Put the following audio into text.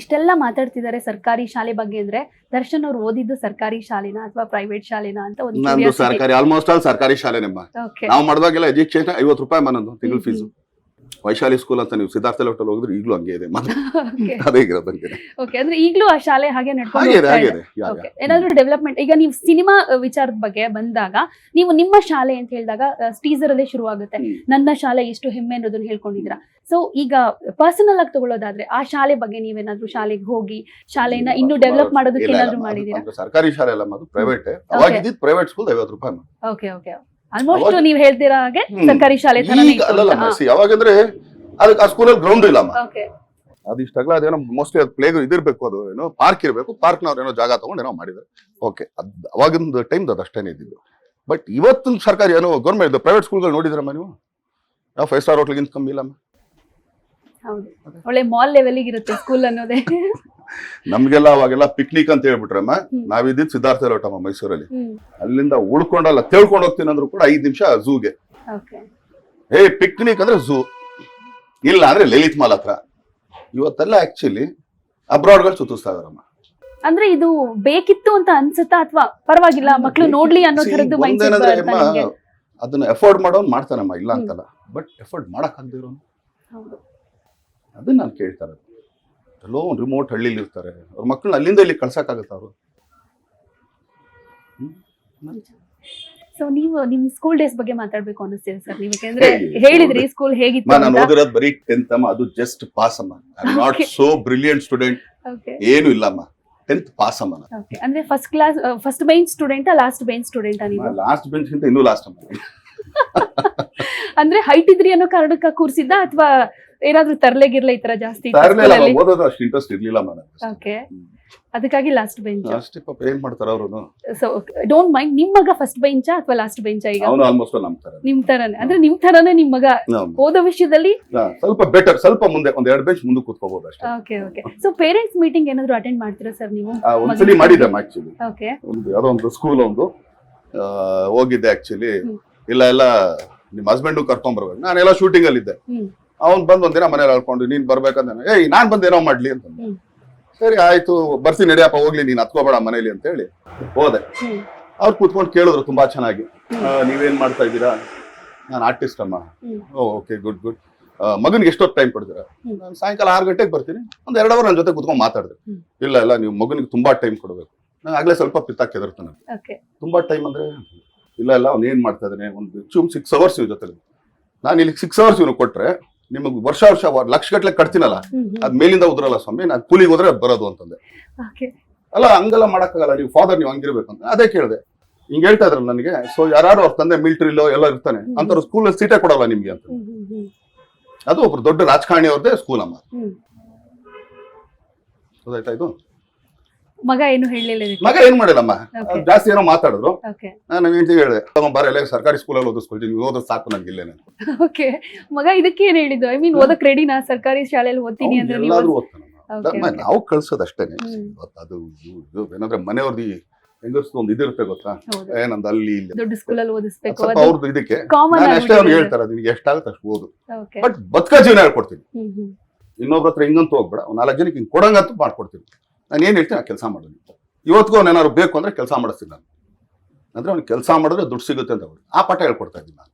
ಇಷ್ಟೆಲ್ಲ ಮಾತಾಡ್ತಿದ್ದಾರೆ ಸರ್ಕಾರಿ ಶಾಲೆ ಬಗ್ಗೆ ಅಂದ್ರೆ ದರ್ಶನ್ ಅವ್ರು ಓದಿದ್ದು ಸರ್ಕಾರಿ ಶಾಲೆನಾ ಅಥವಾ ಪ್ರೈವೇಟ್ ಶಾಲೆನಾ ಅಂತ ಒಂದು ನಂದು ಸರ್ಕಾರಿ ಆಲ್ಮೋಸ್ಟ್ ಆಲ್ ಸರ್ಕಾರಿ ಶಾಲೆನಮ್ಮ. ನಾವು ಮಾಡುವಾಗೆಲ್ಲ ಎಜುಕೇಶನ್ 50 ರೂಪಾಯಿ ಮನಂದು ತಿಂಗಳ ಫೀಸು. ವೈಶಾಲಿ ಸ್ಕೂಲ್ ಅಂತ ನೀವು ಸಿದ್ಧಾರ್ಥ ಲೆವೆಲ್ ಹೋಗಿದ್ರೆ ಈಗಲೂ ಹಂಗೆ ಇದೆ. ಅದೇ ಇರೋದಂಗೆ. ಓಕೆ, ಅಂದ್ರೆ ಈಗಲೂ ಆ ಶಾಲೆ ಹಾಗೆ ನಡ್ಕೊಂಡು ಏನಾದ್ರು ಡೆವಲಪ್ಮೆಂಟ್. ಈಗ ನೀವು ಸಿನಿಮಾ ವಿಚಾರದ ಬಗ್ಗೆ ಬಂದಾಗ ನೀವು ನಿಮ್ಮ ಶಾಲೆ ಅಂತ ಹೇಳಿದಾಗ ಟೀಸರ್ ಅಲ್ಲೇ ಶುರು ಆಗುತ್ತೆ, ನನ್ನ ಶಾಲೆ ಎಷ್ಟು ಹೆಮ್ಮೆ ಅನ್ನೋದನ್ನ ಹೇಳ್ಕೊಂಡಿದ್ದೀರಾ. ಸೊ ಈಗ ಪರ್ಸನಲ್ ಆಗಿ ತಗೊಳ್ಳೋದಾದ್ರೆ ಆ ಶಾಲೆ ಬಗ್ಗೆ ನೀವೇನಾದ್ರೂ ಶಾಲೆಗೆ ಹೋಗಿ ಶಾಲೆನ ಇನ್ನೂ ಡೆವಲಪ್ ಮಾಡೋದಕ್ಕೆ ಏನಾದ್ರು ಮಾಡಿದೀರಾ? ಸರ್ಕಾರಿ ಶಾಲೆ ಅಲ್ಲ, ಅದು ಪ್ರೈವೇಟ್. ಅವಾಗ ಇದ್ದಿದ್ದು ಪ್ರೈವೇಟ್ ಸ್ಕೂಲ್ 50 ರೂಪಾಯಿ. ಓಕೆ ಓಕೆ, ಆಲ್ಮೋಸ್ಟ್ ನೀವ್ ಹೇಳ್ತೀರಾ ಹಾಗೆ ಸರ್ಕಾರಿ ಶಾಲೆ ಯಾವಾಗಂದ್ರೆ ಅದಕ್ಕೆ ಆ ಸ್ಕೂಲಲ್ಲಿ ಗ್ರೌಂಡ್ ಇಲ್ಲಮ್ಮ. ಅದಿಷ್ಟಾಗಲ್ಲ, ಅದೇನೋ ಮೋಸ್ಟ್ಲಿ ಅದು ಪ್ಲೇ ಇದಿರ್ಬೇಕು, ಅದು ಏನೋ ಪಾರ್ಕ್ ಇರಬೇಕು. ಪಾರ್ಕ್ನವ್ರು ಏನೋ ಜಾಗ ತಗೊಂಡು ಏನೋ ಮಾಡಿದ್ರೆ ಓಕೆ, ಅವಾಗಿಂದ ಟೈಮ್ ಅದು ಅಷ್ಟೇನೆ ಇದ್ದಿದ್ದು. ಬಟ್ ಇವತ್ತಿನ ಸರ್ಕಾರಿ ಏನೋ ಗೌರ್ಮೆಂಟ್ ಪ್ರೈವೇಟ್ ಸ್ಕೂಲ್ಗಳು ನೋಡಿದ್ರಮ್ಮ ನೀವು? ಯಾವ 5 ಸ್ಟಾರ್ ಹೋಟ್ಲಿಗಿಂತ ಕಮ್ಮಿ ಇಲ್ಲಮ್ಮ. ಒಳ್ಳೆ ಮಾಲ್ ಲೆವೆಲ್ ಇರುತ್ತೆ ಸ್ಕೂಲ್ ಅನ್ನೋದೇ. ನಮ್ಗೆಲ್ಲ ಅವಾಗೆಲ್ಲ ಪಿಕ್ನಿಕ್ ಅಂತ ಹೇಳ್ಬಿಟ್ರಮ್ಮ. ನಾವಿದ್ದಿದ್ದು ಸಿದ್ಧಾರ್ಥ ಲೇಔಟಮ್ಮ ಮೈಸೂರಲ್ಲಿ. ಅಲ್ಲಿಂದ ಉಳ್ಕೊಂಡಲ್ಲ ತೇಳ್ಕೊಂಡು ಹೋಗ್ತೀನಿ ಅಂದ್ರು ಕೂಡ 5 ನಿಮಿಷ ಝೂಗೆ. ಪಿಕ್ನಿಕ್ ಅಂದ್ರೆ ಝೂ, ಇಲ್ಲ ಅಂದ್ರೆ ಲಲಿತ್ ಮಾಲ್ ಹತ್ರ. ಇವತ್ತೆಲ್ಲ ಆಕ್ಚುಲಿ ಅಬ್ರಾಡ್ಗಳು ಸುತ್ತಿಸ್ತಾ ಇದಾರಮ್ಮ. ಅಂದ್ರೆ ಇದು ಬೇಕಿತ್ತು ಅಂತ ಅನ್ಸುತ್ತಾ ಅಥವಾ ಪರವಾಗಿಲ್ಲ ಮಕ್ಕಳು ನೋಡ್ಲಿ ಅನ್ನೋ ತರದ್ದು ಅದನ್ನ ಎಫೋರ್ಡ್ ಮಾಡೋನ್ ಮಾಡ್ತಾನಮ್ಮ, ಇಲ್ಲ ಅಂತಲ್ಲ. ಬಟ್ ಎಫೋರ್ಡ್ ಮಾಡಕ್ ಆಗದಿರೋನು ಅದನ್ನ ನಾನು ಕೇಳ್ತಾ ಇರೋದು. ಎಲ್ಲೋ ಒಂದು ರಿಮೋಟ್ ಹಳ್ಳಿಲಿ ಇರ್ತಾರೆ, ಅವ್ರ ಮಕ್ಕಳನ್ನ ಅಲ್ಲಿಂದ ಇಲ್ಲಿ ಕಳ್ಸಕ್ಕಾಗತ್ತ ಅವರು? ಸೊ ನೀವು ನಿಮ್ ಸ್ಕೂಲ್ ಡೇಸ್ ಬಗ್ಗೆ ಮಾತಾಡ್ಬೇಕು ಅನಿಸ್ತೀರಿ ಸರ್ ನೀವು? ಯಾಕಂದ್ರೆ ಹೇಳಿದ್ರಿ ಸ್ಕೂಲ್ ಹೇಗಿತ್ತು. ನಾನು ಓದಿರೋದು ಬರೀ 10th ಅಮ್ಮ, ಅದು ಜಸ್ಟ್ ಪಾಸ್ ಅಮ್ಮ. I am not so brilliant student, ಏನು ಇಲ್ಲಮ್ಮ. 10th ಪಾಸ್ ಅಮ್ಮ. ಅಂದ್ರೆ ಫಸ್ಟ್ ಕ್ಲಾಸ್ ಫಸ್ಟ್ ಬೆಂಚ್ ಸ್ಟೂಡೆಂಟಾ ಲಾಸ್ಟ್ ಬೆಂಚ್ ಸ್ಟೂಡೆಂಟಾ ನೀವು? ಲಾಸ್ಟ್ ಬೆಂಚ್ ಗಿಂತ ಇನ್ನೂ ಲಾಸ್ಟ್ ಅಮ್ಮ. ಅಂದ್ರೆ ಹೈಟ್ ಇದ್ರಿ ಅನ್ನೋ ಕಾರಣಕ್ಕ ಕೂರ್ಸಿದ್ದ ಅಥವಾ ಏನಾದ್ರೂ ತರ್ಲೆಗಿರ್ಲ ಈ ತರ ಜಾಸ್ತಿ ಓದೋದು ಅಷ್ಟು ಇಂಟ್ರೆಸ್ಟ್ ಇರ್ಲಿಲ್ಲ ಮನೆ. ಓಕೆ, ಅದಕ್ಕಾಗಿ ಲಾಸ್ಟ್ ಬೆಂಚ್. ಅಷ್ಟೇ ಪಾಪ, ಏನ್ ಮಾಡ್ತಾರ ಅವರು. ಸೊ ಡೋಂಟ್ ಮೈಂಡ್, ನಿಮ್ ಮಗ ಫಸ್ಟ್ ಬೆಂಚಾ ಅಥವಾ ಲಾಸ್ಟ್ ಬೆಂಚಾ? ಈಗ ಅವನು ಆಲ್ಮೋಸ್ಟ್ ನಿಮ್ ತರನೇ. ಅಂದ್ರೆ ನಿಮ್ ತರನೇ ನಿಮ್ ಮಗ ಓದೋ ವಿಷಯದಲ್ಲಿ ಸ್ವಲ್ಪ ಬೆಟರ್, ಸ್ವಲ್ಪ ಮುಂದೆ ಒಂದ್ 2 ಬೆಂಚ್ ಮುಂದೆ ಕೂತ್ಕೋಬಹುದು ಅಷ್ಟೇ. Okay okay. So parents meeting ಏನಾದ್ರು ಅಟೆಂಡ್ ಮಾಡ್ತೀರಾ ಸರ್ ನೀವು? ಒಂದ್ಸಲಿ ಮಾಡಿದ್ದಮ್ಮ ಆಕ್ಚುಲಿ. ಓಕೆ, ಯಾವ್ದೋ ಒಂದು ಸ್ಕೂಲ್ ಒಂದು ಹೋಗಿದ್ದೆ ಆಕ್ಚುಲಿ. ಇಲ್ಲ ನಿಮ್ ಹಸ್ಬೆಂಡ್ ಕರ್ಕೊಂಡ್ ಬರ್ಬೇಕು, ನಾನೆಲ್ಲ ಶೂಟಿಂಗ್ ಅಲ್ಲಿ ಇದ್ದೆ. ಅವ್ನ್ ಬಂದ್ ಒಂದಿನ ಮನೇಲಿ ಹೇಳ್ಕೊಂಡು ನೀನ್ ಬರ್ಬೇಕಂತ, ನಾನ್ ಬಂದ್ ಏನೋ ಮಾಡ್ಲಿ ಅಂತ. ಸರಿ ಆಯ್ತು ಬರ್ತೀನಿ ನಡಿಯಪ್ಪ, ಹೋಗ್ಲಿ ನೀನ್ ಹತ್ಕೋಬೇಡ ಮನೇಲಿ ಅಂತ ಹೇಳಿ ಹೋದೆ. ಅವ್ರು ಕೂತ್ಕೊಂಡು ಕೇಳಿದ್ರು ತುಂಬಾ ಚೆನ್ನಾಗಿ, ನೀವೇನ್ ಮಾಡ್ತಾ ಇದ್ದೀರಾ? ನಾನು ಆರ್ಟಿಸ್ಟ್ ಅಮ್ಮ. Okay, good good. ಮಗನ್ಗೆ ಎಷ್ಟೊತ್ತು ಟೈಮ್ ಕೊಡ್ತೀರಾ? ನಾನು ಸಾಯಂಕಾಲ 6 ಗಂಟೆಗೆ ಬರ್ತೀನಿ, ಒಂದ್ 2 ಅವರ್ ನನ್ನ ಜೊತೆ ಕೂತ್ಕೊಂಡು ಮಾತಾಡಿದ್ರೆ. ಇಲ್ಲ ನೀವು ಮಗನಿಗೆ ತುಂಬಾ ಟೈಮ್ ಕೊಡ್ಬೇಕು. ನಾನು ಆಗ್ಲೇ ಸ್ವಲ್ಪ ಪಿತ್ತಾಕ್ ಹೆದರ್ತಾನೆ. ತುಂಬಾ ಟೈಮ್ ಅಂದ್ರೆ ಇಲ್ಲ ಅವ್ನು ಏನ್ ಮಾಡ್ತಾ ಇದ್ದಾನೆ, ಒಂದು 6 ಅವರ್ಸ್ ಇವ್ ಜೊತೆ. ನಾನು ಇಲ್ಲಿ 6 ಅವರ್ಸ್ ಇವನು ಕೊಟ್ರೆ ನಿಮಗ್ ವರ್ಷ ಲಕ್ಷ ಗಟ್ಲೆ ಕಟ್ತೀನಲ್ಲ, ಅದ್ ಮೇಲಿಂದ ಉದ್ರಲ್ಲ ಸ್ವಾಮಿ, ನಾನು ಕೂಲಿಗೆ ಹೋದ್ರೆ ಬರೋದು ಅಂತಂದೆ. ಅಲ್ಲ ಹಂಗೆಲ್ಲ ಮಾಡಕ್ಕಾಗಲ್ಲ, ನೀವು ಫಾದರ್ ನೀವು ಹಂಗಿರ್ಬೇಕು ಅಂತ. ಅದೇ ಕೇಳಿದೆ, ಹಿಂಗ್ ಹೇಳ್ತಾ ಇದ್ರಲ್ಲ ನನಗೆ. ಸೊ ಯಾರು ಅವ್ರ ತಂದೆ ಮಿಲಿಟರಿಲೋ ಎಲ್ಲ ಇರ್ತಾನೆ ಅಂತ ಸ್ಕೂಲ್ ಸೀಟೇ ಕೊಡಲ್ಲ ನಿಮ್ಗೆ ಅಂತ. ಅದು ಒಬ್ರು ದೊಡ್ಡ ರಾಜಕಾರಣಿ ಅವ್ರದ್ದೇ ಸ್ಕೂಲ್ ಅಮ್ಮ. ಗೊತ್ತಾಯ್ತಾ? ಇದು ಮಗ ಏನು ಹೇಳಿಲ್ಲ, ಮಗ ಏನ್ ಮಾಡಿಲ್ಲಮ್ಮ, ಜಾಸ್ತಿ ಏನೋ ಮಾತಾಡಿದ್ರು. ನಾನು ಹೆಂಡತಿಗೆ ಹೇಳಿದೆ, ಬರಲ್ಲ ಸರ್ಕಾರಿ ಸ್ಕೂಲಲ್ಲಿ ಓದಿಸ್ಕೊಳ್ತೀನಿ, ನೀವು ಓದೋದು ಸಾಕು ನನ್ಗೆ ಇಲ್ಲೇನೆ. ಓಕೆ, ಮಗ ಇದಕ್ಕೆ ಏನ್ ಹೇಳಿದ್ದು? ಐ ಮೀನ್ ಓದಕ್ ರೆಡಿನಾ? ಸರ್ಕಾರಿ ಶಾಲೆಯಲ್ಲಿ ಓದ್ತೀನಿ ಅಂದ್ರೆ ಎಲ್ಲಾದ್ರೂ ಓದ್ತಾನ, ನಾವು ಕಳ್ಸೋದು ಅಷ್ಟೇನೆ. ಅದು ಏನಂದ್ರೆ ಮನೆಯವ್ರದ್ದು ಹೆಂಗಸ್ತು ಒಂದು ಇದಿರುತ್ತೆ ಗೊತ್ತಾ, ಏನಂದ ಅಲ್ಲಿ ಇಲ್ಲಿ ದೊಡ್ಡ ಸ್ಕೂಲಲ್ಲಿ ಓದಿಸ್ಬೇಕು ಅವ್ರದ್ದು. ಇದಕ್ಕೆ ನಾನು ಅಷ್ಟೇ ಅವ್ರು ಹೇಳ್ತಾರೆ, ನಿನ್ಗೆ ಎಷ್ಟಾಗುತ್ತೆ ಅಷ್ಟು ಓದು, ಬಟ್ ಬದುಕ ಜೀವನ ಹೇಳ್ಕೊಡ್ತೀನಿ. ಇನ್ನೊಬ್ರ ಹತ್ರ ಹಿಂಗಂತೂ ಹೋಗ್ಬೇಡ, 4 ಜನಕ್ಕೆ ಹಿಂಗ್ ಕೊಡಂಗಂತೂ ಮಾಡ್ಕೊಡ್ತೀನಿ. ನಾನು ಏನ್ ಹೇಳ್ತೀನಿ ಆ ಕೆಲಸ ಮಾಡೋದು. ಇವತ್ತಿಗೂ ಅವ್ನು ಏನಾದ್ರು ಬೇಕು ಅಂದ್ರೆ ಕೆಲಸ ಮಾಡಿಸ್ತೀನಿ ನಾನು. ಅಂದ್ರೆ ಅವ್ನಿಗೆ ಕೆಲಸ ಮಾಡಿದ್ರೆ ದುಡ್ಡು ಸಿಗುತ್ತೆ ಅಂತ ಆ ಪಾಠ ಹೇಳ್ಕೊಡ್ತಾ ಇದ್ದೀನಿ ನಾನು.